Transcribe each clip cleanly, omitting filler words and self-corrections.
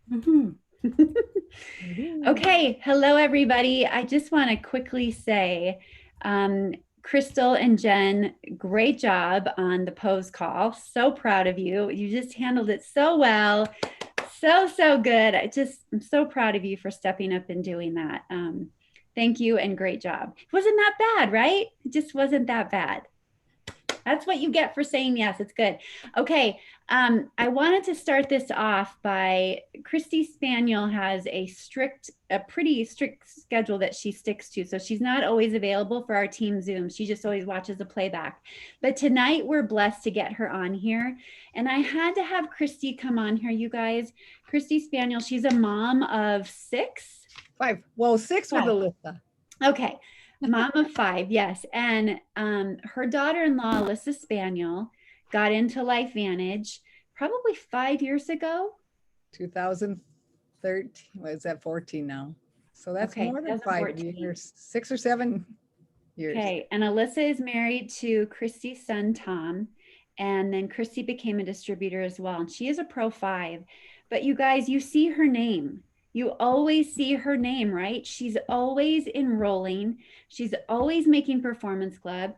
Mhm. Okay, hello everybody. I just want to quickly say, Crystal and Jen, great job on the pose call. So proud of you. You just handled it so well. So good. I'm so proud of you for stepping up and doing that. Thank you and great job. It wasn't that bad, right? It just wasn't that bad. That's what you get for saying yes. It's good. Okay. I wanted to start this off by Christy Spaniel has a pretty strict schedule that she sticks to. So she's not always available for our team Zoom. She just always watches the playback. But tonight we're blessed to get her on here. And I had to have Christy come on here, you guys. Christy Spaniel, she's a mom of six. Five. Well, six with Alyssa. Okay. Mom of five, yes. And her daughter-in-law, Alyssa Spaniel, got into LifeVantage probably 5 years ago. 2013. What is that? 14 now. So that's Okay, more than 5 years, 6 or 7 years. Okay. And Alyssa is married to Christy's son, Tom. And then Christy became a distributor as well. And she is a Pro 5. But you guys, you see her name. You always see her name, right? She's always enrolling. She's always making Performance Club.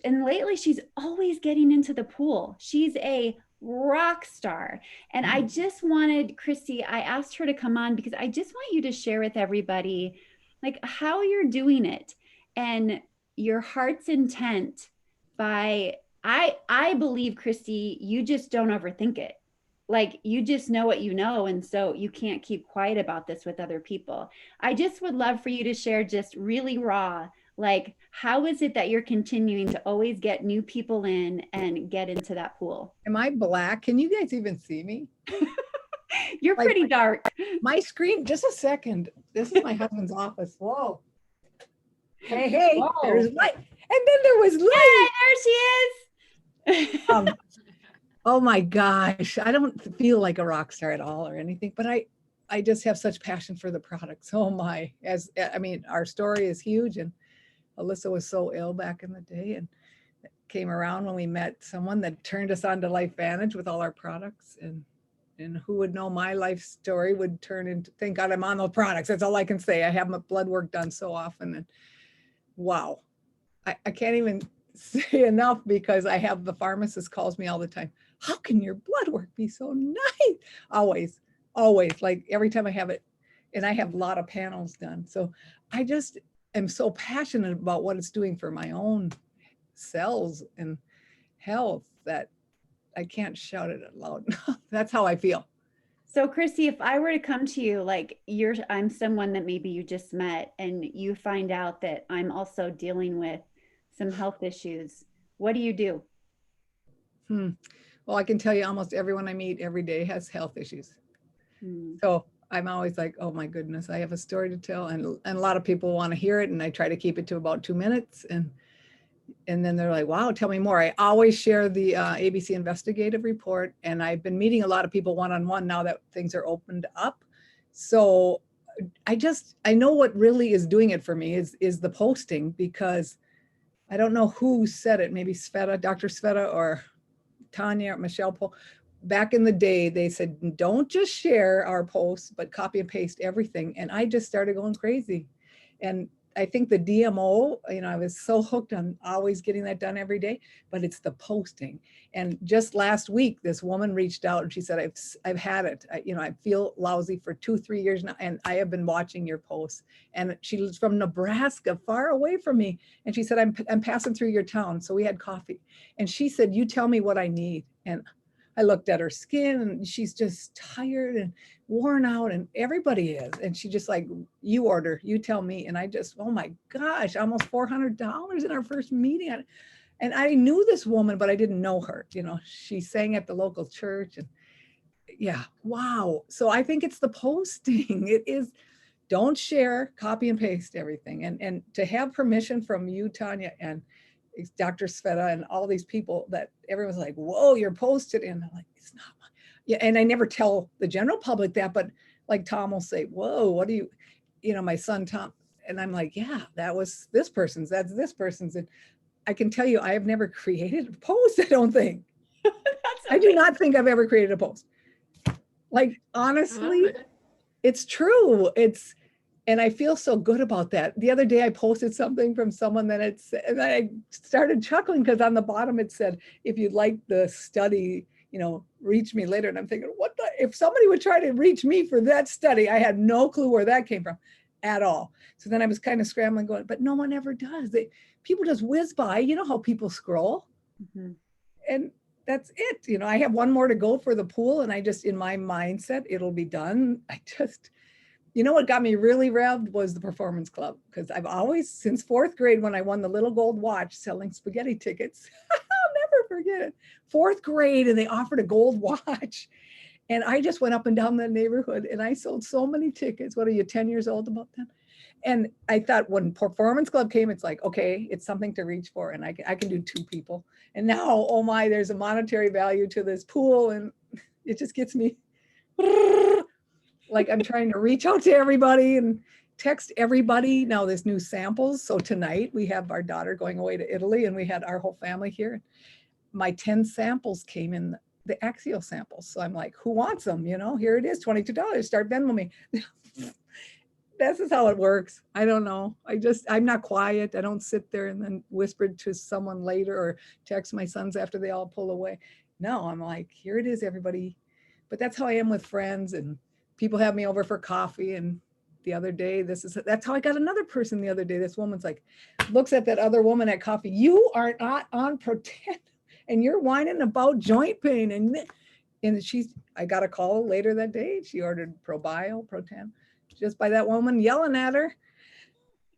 And lately, she's always getting into the pool. She's a rock star. And I just wanted, Christy, I asked her to come on because I just want you to share with everybody like how you're doing it and your heart's intent by I believe, Christy, you just don't overthink it. Like you just know what you know, and so you can't keep quiet about this with other people. I just would love for you to share just really raw, like how is it that you're continuing to always get new people in and get into that pool? Am I black? Can you guys even see me? You're Like, pretty dark. My screen, just a second. This is my husband's office. Whoa. Hey, Whoa. there's light. And then there was light. Yeah, there she is. Oh my gosh. I don't feel like a rock star at all or anything, but I just have such passion for the products. Oh my, our story is huge, and Alyssa was so ill back in the day and came around when we met someone that turned us on to LifeVantage with all our products, and who would know my life story would turn into, thank God I'm on those products. That's all I can say. I have my blood work done so often, and wow, I can't even say enough because I have the pharmacist calls me all the time. How can your blood work be so nice? Always, like every time I have it, and I have a lot of panels done. So I just am so passionate about what it's doing for my own cells and health that I can't shout it out loud. That's how I feel. So, Christy, if I were to come to you, like I'm someone that maybe you just met, and you find out that I'm also dealing with some health issues, what do you do? Well, I can tell you almost everyone I meet every day has health issues. So I'm always like, oh my goodness, I have a story to tell. And a lot of people want to hear it. And I try to keep it to about 2 minutes. And then they're like, wow, tell me more. I always share the ABC investigative report. And I've been meeting a lot of people one-on-one now that things are opened up. So I know what really is doing it for me is the posting, because I don't know who said it, maybe Sveta, Dr. Sveta or Tanya or Michelle Poe. Back in the day, they said, don't just share our posts, but copy and paste everything. And I just started going crazy. And I think the DMO, I was so hooked on always getting that done every day, but it's the posting. And just last week, this woman reached out and she said, I've had it. I feel lousy for 2-3 years now, and I have been watching your posts. And she was from Nebraska, far away from me. And she said, I'm passing through your town. So we had coffee. And she said, you tell me what I need. And I looked at her skin, and she's just tired and worn out, and everybody is. And she just like, you order, you tell me. And I just, oh my gosh, almost $400 in our first meeting. And I knew this woman, but I didn't know her. She sang at the local church, and yeah, wow. So I think it's the posting. It is, don't share, copy and paste everything. And to have permission from you, Tanya, and Dr. Sveta and all these people that everyone's like, whoa, you're posted. And I'm like, it's not my, yeah. And I never tell the general public that, but like Tom will say, whoa, what do you, my son, Tom. And I'm like, yeah, that was this person's, that's this person's. And I can tell you, I have never created a post. I don't think. I do not think I've ever created a post. Like, honestly, it's true. And I feel so good about that. The other day I posted something from someone and I started chuckling because on the bottom it said, if you'd like the study, reach me later. And I'm thinking, if somebody would try to reach me for that study, I had no clue where that came from at all. So then I was kind of scrambling going, but no one ever does. People just whiz by, how people scroll. Mm-hmm. And that's it. I have one more to go for the pool. And I just, in my mindset, it'll be done. What got me really revved was the Performance Club, because I've always, since 4th grade, when I won the little gold watch selling spaghetti tickets, I'll never forget it. 4th grade, and they offered a gold watch. And I just went up and down the neighborhood and I sold so many tickets. What are you, 10 years old about that? And I thought when Performance Club came, it's like, okay, it's something to reach for. And I can do 2 people. And now, oh my, there's a monetary value to this pool. And it just gets me like I'm trying to reach out to everybody and text everybody. Now there's new samples. So tonight we have our daughter going away to Italy and we had our whole family here. My 10 samples came in, the Axial samples. So I'm like, who wants them? Here it is, $22. Start Venmo me. This is how it works. I don't know. I'm not quiet. I don't sit there and then whisper to someone later or text my sons after they all pull away. No, I'm like, here it is, everybody. But that's how I am with friends, and people have me over for coffee. And the other day, that's how I got another person the other day. This woman's like, looks at that other woman at coffee. You are not on Proten and you're whining about joint pain. And I got a call later that day. She ordered ProBio, Proten, just by that woman yelling at her.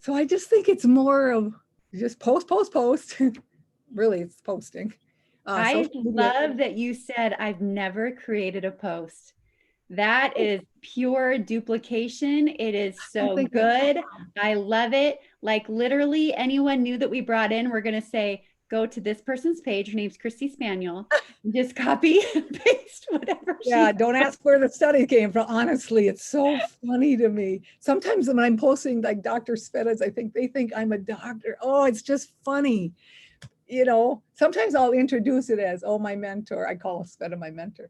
So I just think it's more of just post. Really, it's posting. I love that you said, I've never created a post. That is pure duplication. It is so good. I love it. Like literally anyone new that we brought in, we're going to say, go to this person's page. Her name's Christy Spaniel. Just copy and paste whatever. Yeah, don't ask where the study came from. Honestly, it's so funny to me. Sometimes when I'm posting like Dr. Sveta's, they think I'm a doctor. Oh, it's just funny. Sometimes I'll introduce it as, my mentor. I call Sveta my mentor.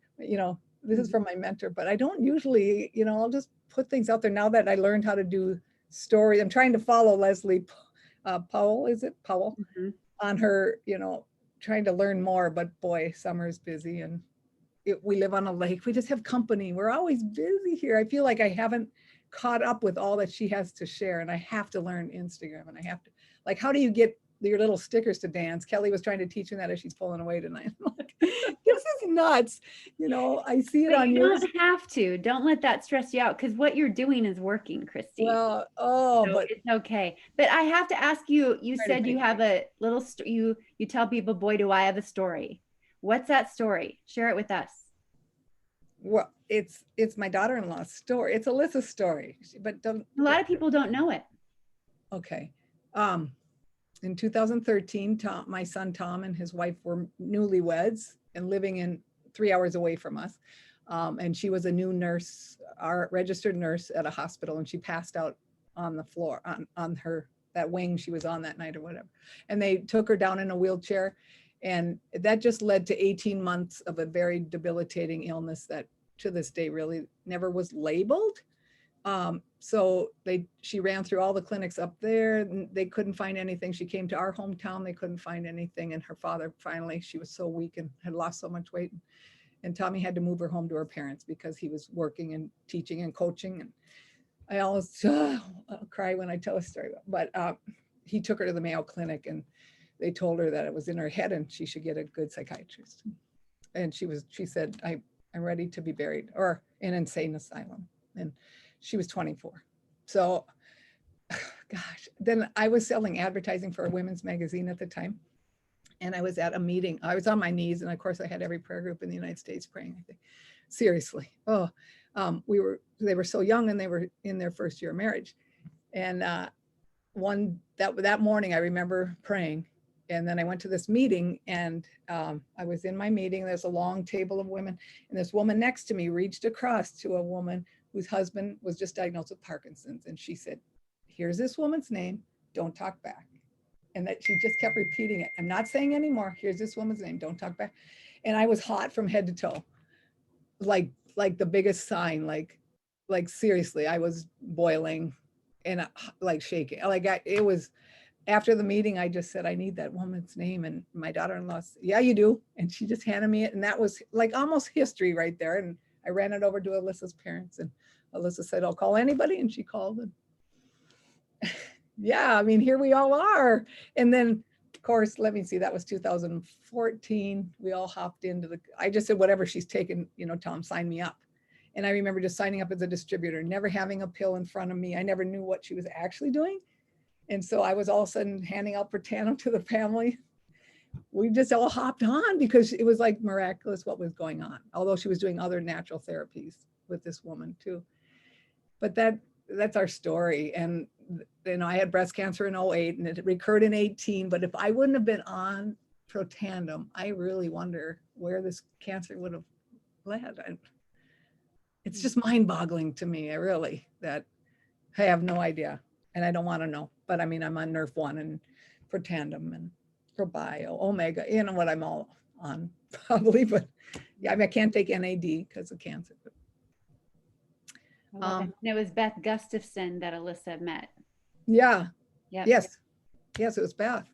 This is from my mentor, but I don't usually, I'll just put things out there now that I learned how to do stories. I'm trying to follow Leslie Powell, is it Powell? Mm-hmm. On her, trying to learn more, but boy, summer's busy and we live on a lake. We just have company. We're always busy here. I feel like I haven't caught up with all that she has to share, and I have to learn Instagram, and I have to, like, how do you get your little stickers to dance? Kelly was trying to teach me that as she's pulling away tonight. Like, this is nuts. I see it on yours. You don't have to. Don't let that stress you out, because what you're doing is working, Christy. Well, but it's okay. But I have to ask you, you said you have a little, you tell people, boy, do I have a story. What's that story? Share it with us. Well, it's my daughter-in-law's story. It's Alyssa's story, but a lot of people don't know it. Okay. In 2013, my son Tom and his wife were newlyweds and living 3 hours away from us. And she was a new nurse, our registered nurse at a hospital, and she passed out on the floor on that wing she was on that night or whatever. And they took her down in a wheelchair, and that just led to 18 months of a very debilitating illness that to this day really never was labeled. So she ran through all the clinics up there, and they couldn't find anything. She came to our hometown, they couldn't find anything. And her father, finally, she was so weak and had lost so much weight. And Tommy had to move her home to her parents because he was working and teaching and coaching. And I always I'll cry when I tell a story, but he took her to the Mayo Clinic, and they told her that it was in her head and she should get a good psychiatrist. And she said, I'm ready to be buried or in an insane asylum. And she was 24. So, gosh, then I was selling advertising for a women's magazine at the time. And I was at a meeting. I was on my knees. And of course I had every prayer group in the United States praying, I think. Seriously. They were so young and they were in their first year of marriage. And that morning I remember praying. And then I went to this meeting, and I was in my meeting. There's a long table of women, and this woman next to me reached across to a woman whose husband was just diagnosed with Parkinson's. And she said, here's this woman's name. Don't talk back. And that she just kept repeating it. I'm not saying anymore. Here's this woman's name. Don't talk back. And I was hot from head to toe, like the biggest sign, like like seriously, I was boiling and like shaking. Like it was after the meeting, I just said, I need that woman's name. And my daughter-in-law said, yeah, you do. And she just handed me it. And that was like almost history right there. And I ran it over to Alyssa's parents, and Alyssa said, I'll call anybody. And she called, and yeah, I mean, here we all are. And then of course, let me see, that was 2014. We all hopped into I just said, whatever she's taken, tell them sign me up. And I remember just signing up as a distributor, never having a pill in front of me. I never knew what she was actually doing. And so I was all of a sudden handing out Protandim to the family. We just all hopped on because it was like miraculous what was going on, although she was doing other natural therapies with this woman too. But that's our story. And I had breast cancer in 2008 and it recurred in 2018. But if I wouldn't have been on Protandim, I really wonder where this cancer would have led. It's just mind-boggling to me, that I have no idea. And I don't want to know, but I mean, I'm on Nerf1 and Protandim and Probio, Omega, what I'm all on probably, but yeah, I mean, I can't take NAD because of cancer. And it was Beth Gustafson that Alyssa met. Yeah. Yep. Yes. Yes, it was Beth.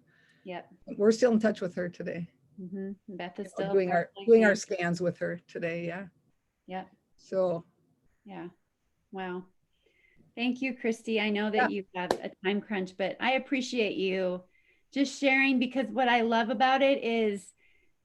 Yep. We're still in touch with her today. Mm-hmm. Beth is still doing our scans with her today. Yeah. Yep. So. Yeah. Wow. Thank you, Christy. I know that you have a time crunch, but I appreciate you just sharing, because what I love about it is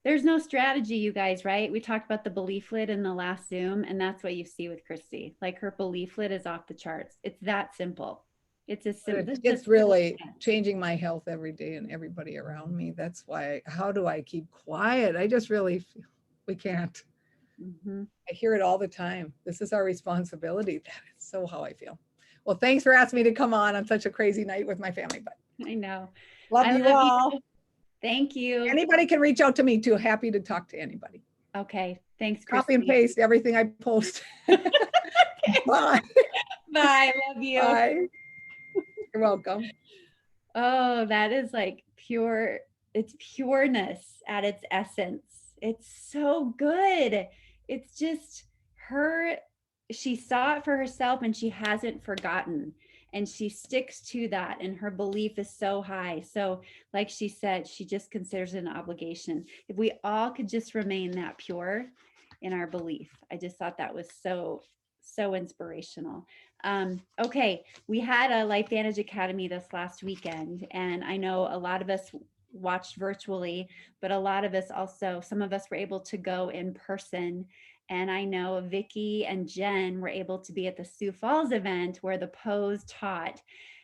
there's no strategy, you guys, right? We talked about the belief lid in the last Zoom, and that's what you see with Christy. Like her belief lid is off the charts. It's that simple. It's as simple. It's really changing my health every day and everybody around me. That's why, how do I keep quiet? I just really feel we can't. Mm-hmm. I hear it all the time. This is our responsibility. That is so how I feel. Well, thanks for asking me to come on such a crazy night with my family. But I know. Love you all. Thank you. Anybody can reach out to me too. Happy to talk to anybody. Okay. Thanks, Christy. Copy and paste everything I post. Bye. Bye. Love you. Bye. You're welcome. Oh, that is like pure. It's pureness at its essence. It's so good. It's just her. She saw it for herself and she hasn't forgotten, and she sticks to that, and her belief is so high. So like she said, she just considers it an obligation. If we all could just remain that pure in our belief. I just thought that was so inspirational. Okay, we had a LifeVantage Academy this last weekend, and I know a lot of us watched virtually, but a lot of us also, some of us were able to go in person. And I know Vicki and Jen were able to be at the Sioux Falls event where the pose taught.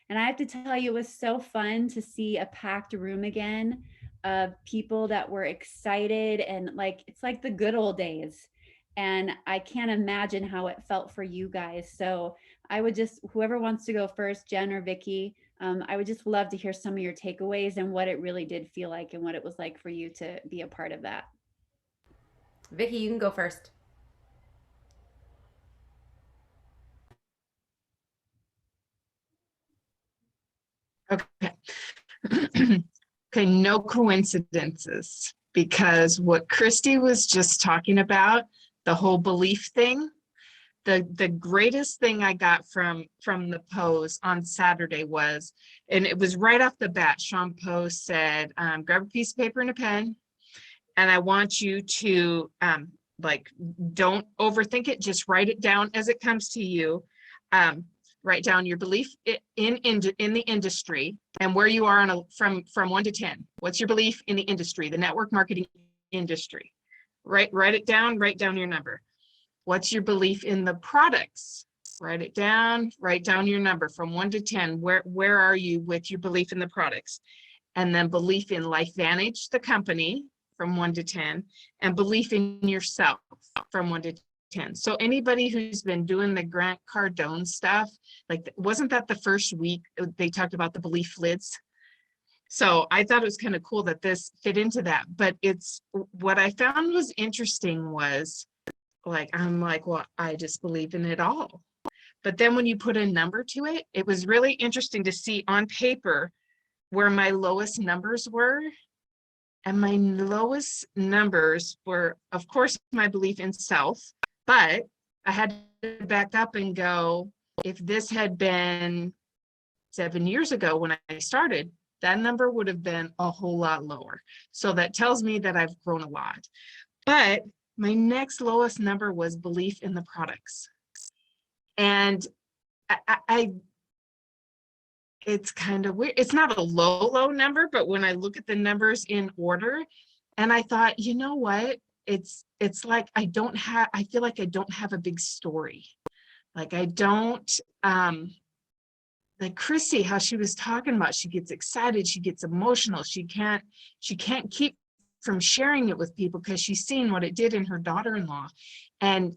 And I have to tell you, it was so fun to see a packed room again of people that were excited, and like, it's like the good old days. And I can't imagine how it felt for you guys. So I would just, whoever wants to go first, Jen or Vicki, I would just love to hear some of your takeaways and what it really did feel like and what it was like for you to be a part of that. Vicki, you can go first. Okay. Okay, no coincidences, because what Christy was just talking about, the whole belief thing, the greatest thing I got from the pose on Saturday was, and it was right off the bat, Sean Poe said, grab a piece of paper and a pen, and I want you to like, don't overthink it, just write it down as it comes to you. Write down your belief in the industry and where you are on from 1 to 10. What's your belief in the industry, the network marketing industry? Write it down, write down your number. What's your belief in the products? Write it down, write down your number from 1 to 10. Where are you with your belief in the products? And then belief in LifeVantage, the company, from 1 to 10, and belief in yourself from 1 to 10. So anybody who's been doing the Grant Cardone stuff, like, wasn't that the first week they talked about the belief lids? So I thought it was kind of cool that this fit into that. But it's, what I found was interesting was, like, I'm like, well, I just believe in it all. But then when you put a number to it, it was really interesting to see on paper where my lowest numbers were. And my lowest numbers were, of course, my belief in self, but I had to back up and go, if this had been 7 years ago when I started, that number would have been a whole lot lower. So that tells me that I've grown a lot. But my next lowest number was belief in the products. And I it's kind of weird. It's not a low number, but when I look at the numbers in order, and I thought, you know what? It's like I feel like I don't have a big story. Like I don't, like Chrissy, how she was talking about, she gets excited, she gets emotional, she can't keep from sharing it with people because she's seen what it did in her daughter-in-law. And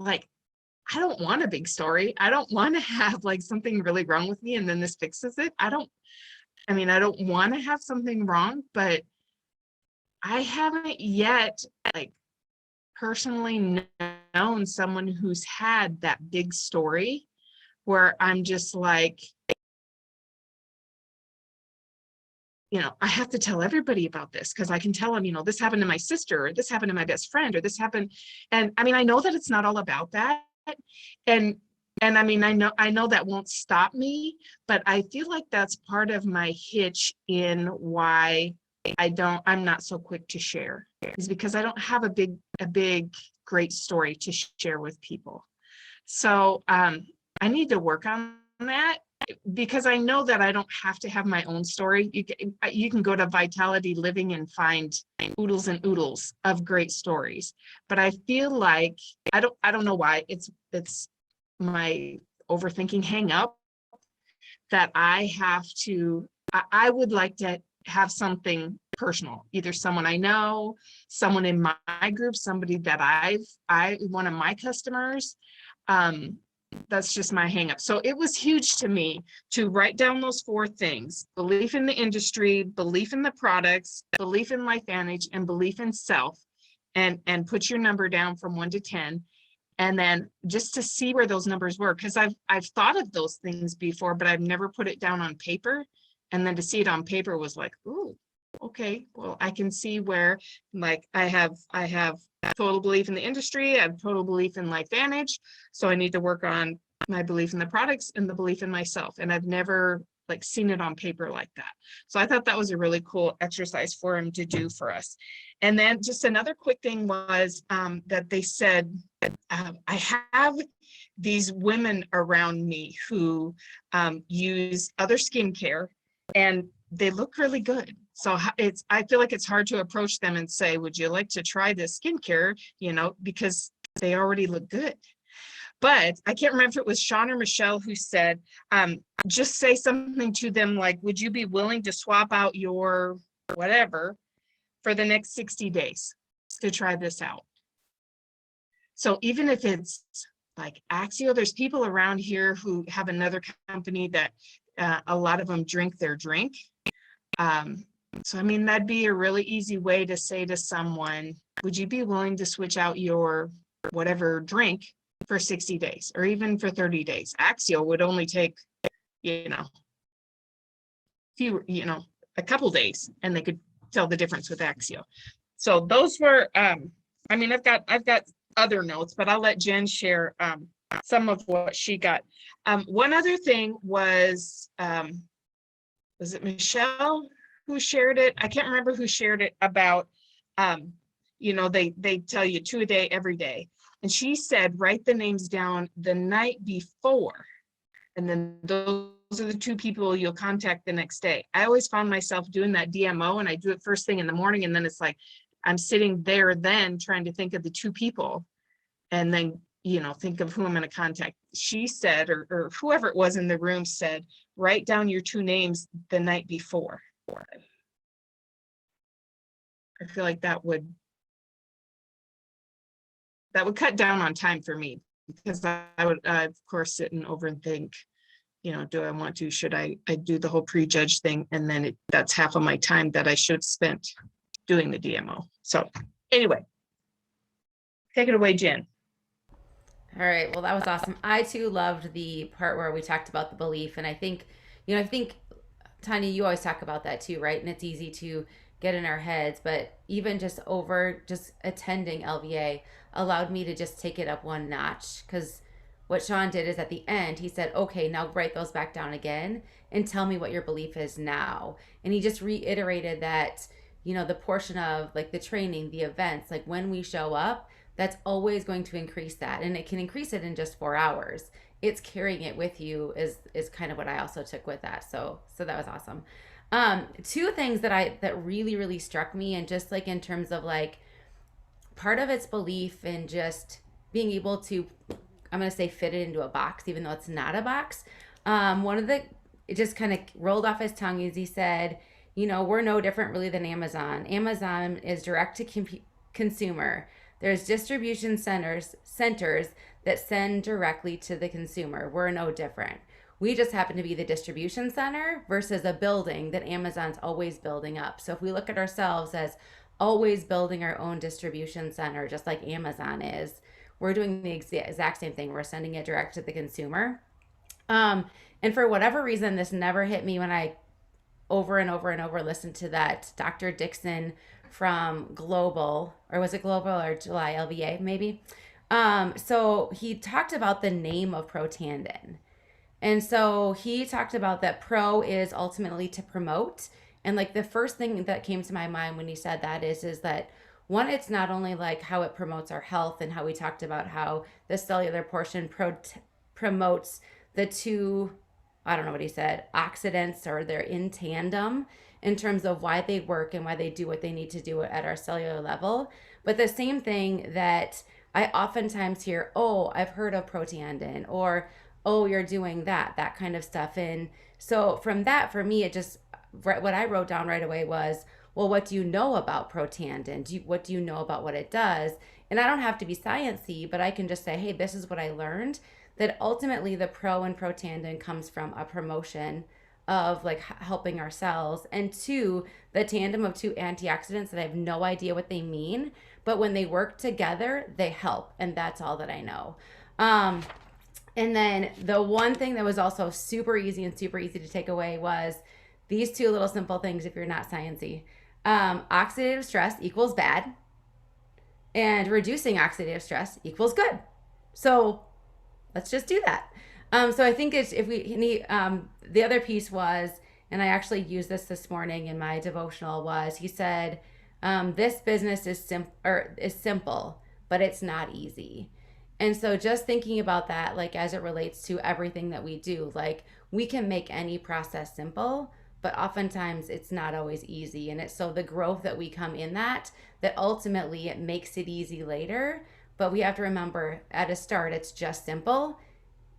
like, I don't want a big story. I don't want to have like something really wrong with me and then this fixes it. I don't want to have something wrong, but I haven't yet like personally known someone who's had that big story where I'm just like, I have to tell everybody about this because I can tell them, this happened to my sister, or this happened to my best friend, or this happened. And I mean, I know that it's not all about that. And I mean, I know that won't stop me, but I feel like that's part of my hitch in why I'm not so quick to share, is because I don't have a big, great story to share with people. So I need to work on that, because I know that I don't have to have my own story. You can go to Vitality Living and find oodles and oodles of great stories. But I feel like I don't know why it's my overthinking hang up that I would like to have something personal, either someone I know, someone in my group, somebody that one of my customers. That's just my hang up. So it was huge to me to write down those 4 things: belief in the industry, belief in the products, belief in LifeVantage, and belief in self, and put your number down from 1 to 10. And then just to see where those numbers were, because I've thought of those things before, but I've never put it down on paper. And then to see it on paper was like, ooh, okay, well, I can see where, like, I have total belief in the industry, I have total belief in LifeVantage, so I need to work on my belief in the products and the belief in myself. And I've never like seen it on paper like that. So I thought that was a really cool exercise for him to do for us. And then just another quick thing was that they said, I have these women around me who use other skincare and they look really good. So I feel like it's hard to approach them and say, would you like to try this skincare? Because they already look good. But I can't remember if it was Sean or Michelle who said, just say something to them like, would you be willing to swap out your whatever for the next 60 days to try this out? So even if it's like Axio, there's people around here who have another company that a lot of them drink their drink. So, I mean, that'd be a really easy way to say to someone, would you be willing to switch out your whatever drink for 60 days or even for 30 days? Axio would only take, a couple days, and they could tell the difference with Axio. So those were, I've got other notes, but I'll let Jen share some of what she got. One other thing was it Michelle who shared it? I can't remember who shared it about, they tell you 2 a day every day. And she said, write the names down the night before. And then those are the 2 people you'll contact the next day. I always found myself doing that DMO, and I do it first thing in the morning. And then it's like, I'm sitting there then trying to think of the 2 people and then, think of who I'm going to contact. She said, or whoever it was in the room said, write down your 2 names the night before. I feel like that would cut down on time for me, because I would, of course, sit and overthink, do I want to, should I do the whole prejudge thing? And then that's half of my time that I should have spent doing the DMO. So anyway, take it away, Jen. All right. Well, that was awesome. I too loved the part where we talked about the belief. And I think, Tanya, you always talk about that too, right? And it's easy to get in our heads, but even just attending LVA, allowed me to just take it up one notch. Because what Sean did is at the end, he said, okay, now write those back down again and tell me what your belief is now. And he just reiterated that, you know, the portion of like the training, the events, like when we show up, that's always going to increase that. And it can increase it in just 4 hours. It's carrying it with you is kind of what I also took with that. So that was awesome. Two things that really struck me, and just like in terms of like part of its belief and just being able to, I'm going to say, fit it into a box, even though it's not a box. It just kind of rolled off his tongue as he said, you know, we're no different really than Amazon. Amazon is direct to consumer. There's distribution centers that send directly to the consumer. We're no different. We just happen to be the distribution center versus a building that Amazon's always building up. So if we look at ourselves as always building our own distribution center, just like Amazon is, we're doing the exact same thing. We're sending it direct to the consumer. And for whatever reason, this never hit me when I over and over listened to that Dr. Dixon from Global, or was it Global or July, LVA maybe? So he talked about the name of Protandim. And so he talked about that pro is ultimately to promote. And like the first thing that came to my mind when he said that is that one, it's not only like how it promotes our health and how we talked about how the cellular portion promotes the two, I don't know what he said, oxidants, or they're in tandem in terms of why they work and why they do what they need to do at our cellular level. But the same thing that I oftentimes hear, oh, I've heard of Protandim, or oh, you're doing that kind of stuff. And so from that, for me, it just, what I wrote down right away was, well, what do you know about Protandim? What do you know about what it does? And I don't have to be sciencey, but I can just say, hey, this is what I learned. That ultimately the pro in Protandim comes from a promotion of like helping our cells, and two, the tandem of two antioxidants that I have no idea what they mean, but when they work together, they help, and that's all that I know. And then the one thing that was also super easy to take away was these two little simple things if you're not sciencey. Oxidative stress equals bad, and reducing oxidative stress equals good. So let's just do that. So I think it's, if we need, the other piece was, and I actually used this morning in my devotional, was he said, this business is simple, but it's not easy. And so just thinking about that, like as it relates to everything that we do, like we can make any process simple, but oftentimes it's not always easy. And it's so the growth that we come in that ultimately it makes it easy later. But we have to remember at a start, it's just simple.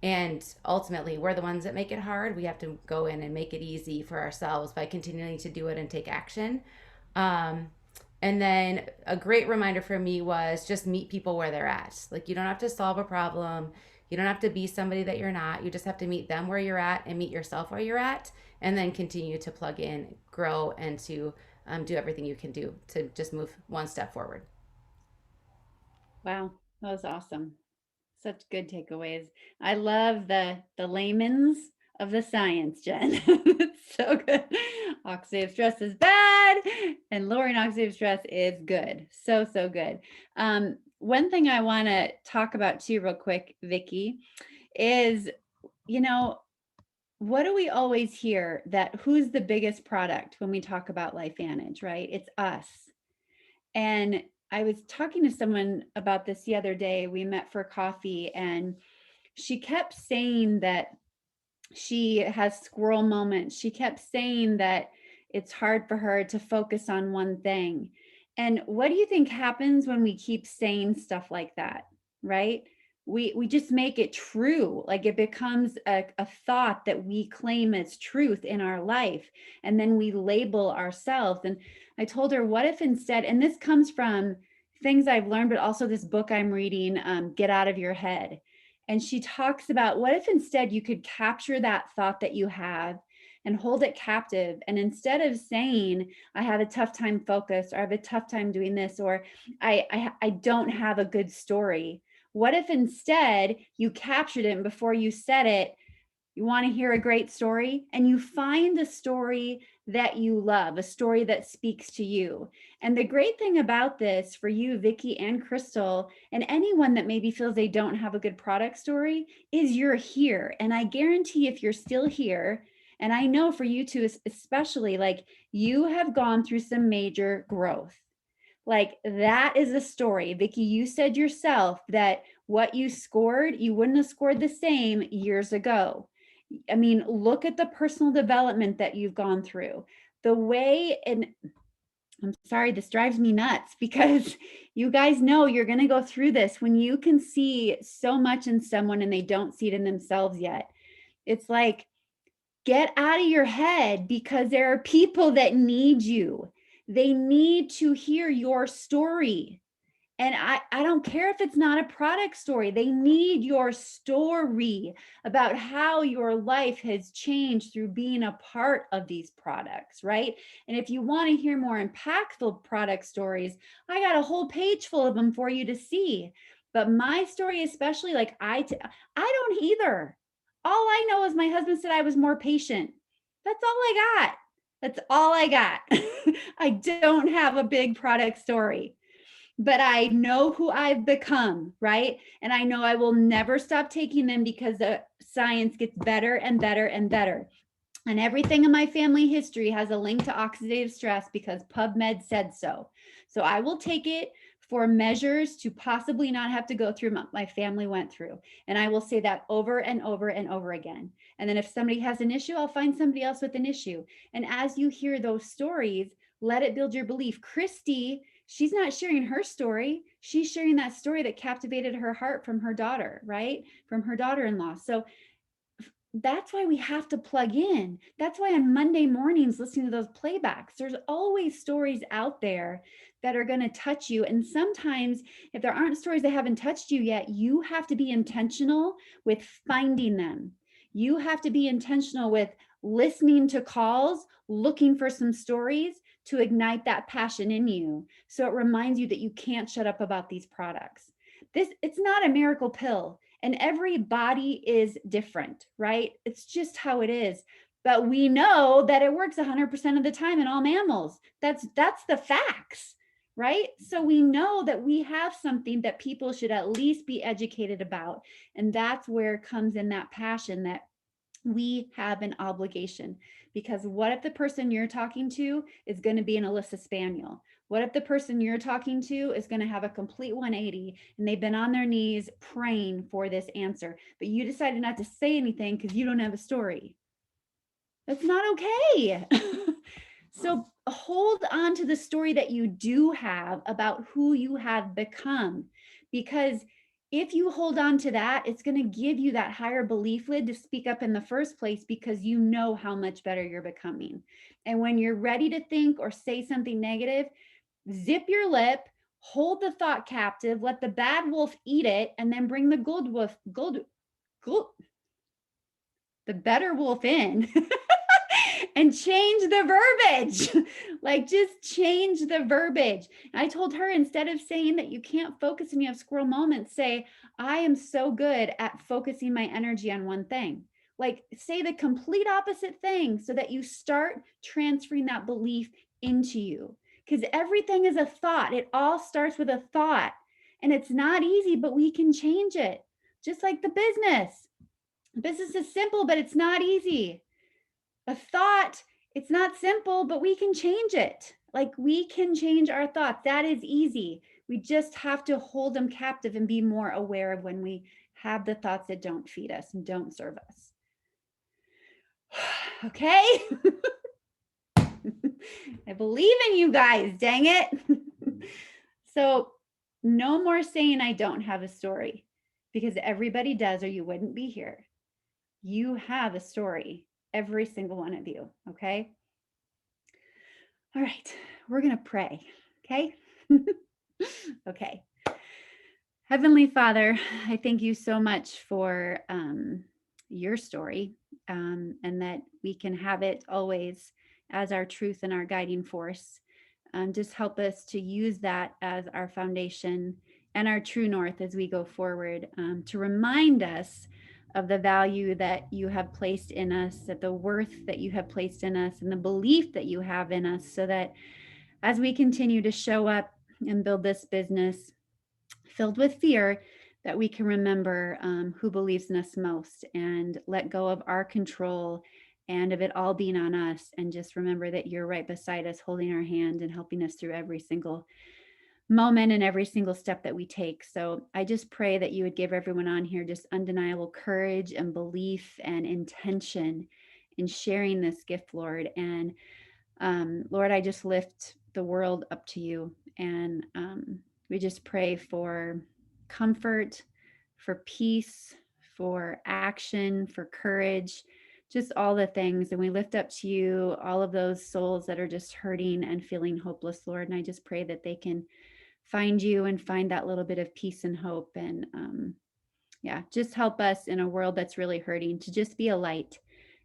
And ultimately, we're the ones that make it hard. We have to go in and make it easy for ourselves by continuing to do it and take action. And then a great reminder for me was just meet people where they're at. Like, you don't have to solve a problem. You don't have to be somebody that you're not. You just have to meet them where you're at and meet yourself where you're at, and then continue to plug in, grow, and to do everything you can do to just move one step forward. Wow, that was awesome. Such good takeaways. I love the layman's of the science, Jen. It's so good. Oxidative stress is bad, and lowering oxidative stress is good. So good. One thing I want to talk about too, real quick, Vicki, is, you know, what do we always hear, that who's the biggest product when we talk about LifeVantage, right? It's us. And I was talking to someone about this the other day. We met for coffee, and she kept saying that she has squirrel moments. She kept saying that it's hard for her to focus on one thing. And what do you think happens when we keep saying stuff like that, right? We just make it true. Like it becomes a thought that we claim as truth in our life. And then we label ourselves. And I told her, what if instead, and this comes from things I've learned, but also this book I'm reading, Get Out of Your Head. And she talks about, what if instead you could capture that thought that you have and hold it captive. And instead of saying, I have a tough time focused, or I have a tough time doing this, or I don't have a good story. What if instead you captured it, and before you said it, You want to hear a great story, and you find a story that you love, a story that speaks to you. And the great thing about this for you, Vicki and Crystal, and anyone that maybe feels they don't have a good product story, is you're here. And I guarantee if you're still here, and I know for you two especially, like you have gone through some major growth. Like that is a story. Vicki, you said yourself that what you scored, you wouldn't have scored the same years ago. I mean, look at the personal development that you've gone through. The way, and I'm sorry, this drives me nuts because you guys know you're going to go through this when you can see so much in someone and they don't see it in themselves yet. It's like, get out of your head because there are people that need you. They need to hear your story. And I don't care if it's not a product story. They need your story about how your life has changed through being a part of these products, right? And if you want to hear more impactful product stories, I got a whole page full of them for you to see. But my story, especially, like I don't either. All I know is my husband said I was more patient. That's all I got. That's all I got. I don't have a big product story, but I know who I've become, right? And I know I will never stop taking them because the science gets better and better and better. And everything in my family history has a link to oxidative stress because PubMed said so. So I will take it for measures to possibly not have to go through what my family went through. And I will say that over and over and over again. And then if somebody has an issue, I'll find somebody else with an issue. And as you hear those stories, let it build your belief. Christy, she's not sharing her story. She's sharing that story that captivated her heart from her daughter, right? From her daughter-in-law. So that's why we have to plug in. That's why on Monday mornings, listening to those playbacks, there's always stories out there that are going to touch you. And sometimes if there aren't stories that haven't touched you yet, you have to be intentional with finding them. You have to be intentional with listening to calls, looking for some stories to ignite that passion in you. So it reminds you that you can't shut up about these products. It's not a miracle pill. And every body is different, right? It's just how it is. But we know that it works 100% of the time in all mammals. That's the facts, right? So we know that we have something that people should at least be educated about. And that's where comes in that passion that we have an obligation. Because what if the person you're talking to is going to be an Alyssa Spaniel? What if the person you're talking to is going to have a complete 180 and they've been on their knees praying for this answer, but you decided not to say anything because you don't have a story? That's not okay. So hold on to the story that you do have about who you have become, because if you hold on to that, it's going to give you that higher belief lid to speak up in the first place because you know how much better you're becoming. And when you're ready to think or say something negative, zip your lip, hold the thought captive, let the bad wolf eat it, and then bring the the better wolf in and change the verbiage. Like just change the verbiage. I told her, instead of saying that you can't focus and you have squirrel moments, say, I am so good at focusing my energy on one thing. Like say the complete opposite thing so that you start transferring that belief into you. Because everything is a thought. It all starts with a thought. And it's not easy, but we can change it. Just like the business. Business is simple, but it's not easy. A thought, it's not simple, but we can change it. Like we can change our thoughts. That is easy. We just have to hold them captive and be more aware of when we have the thoughts that don't feed us and don't serve us. Okay? I believe in you guys, dang it. So no more saying I don't have a story, because everybody does or you wouldn't be here. You have a story, every single one of you, okay? All right, we're going to pray, okay? Okay. Heavenly Father, I thank you so much for your story, and that we can have it always as our truth and our guiding force. Just help us to use that as our foundation and our true north as we go forward, to remind us of the value that you have placed in us, that the worth that you have placed in us, and the belief that you have in us, so that as we continue to show up and build this business filled with fear, that we can remember who believes in us most and let go of our control and of it all being on us, and just remember that you're right beside us, holding our hand and helping us through every single moment and every single step that we take. So I just pray that you would give everyone on here just undeniable courage and belief and intention in sharing this gift, Lord. And Lord, I just lift the world up to you. And we just pray for comfort, for peace, for action, for courage, just all the things. And we lift up to you all of those souls that are just hurting and feeling hopeless, Lord. And I just pray that they can find you and find that little bit of peace and hope. And yeah, just help us in a world that's really hurting to just be a light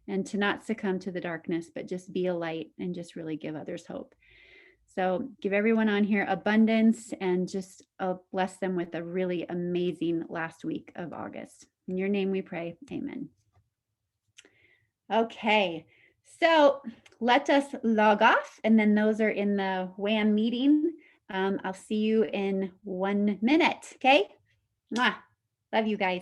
and to not succumb to the darkness, but just be a light and just really give others hope. So give everyone on here abundance, and just bless them with a really amazing last week of August. In your name we pray, amen. Okay, so let us log off, and then those are in the WAM meeting. I'll see you in 1 minute, okay? Mwah. Love you guys.